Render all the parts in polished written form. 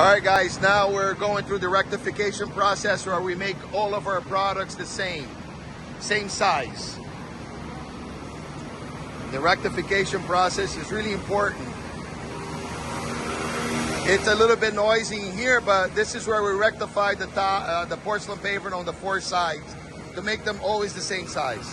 Alright guys, now we're going through the rectification process where we make all of our products the same size. The rectification process is really important. It's a little bit noisy in here, but this is where we rectify the porcelain paver on the 4 sides to make them always the same size.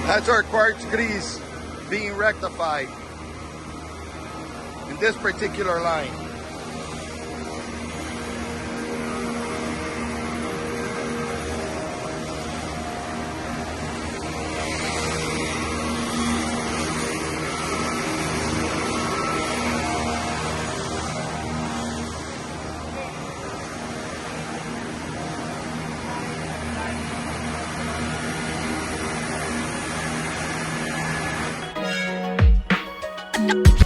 That's our quartz grease being rectified in this particular line. Thank you.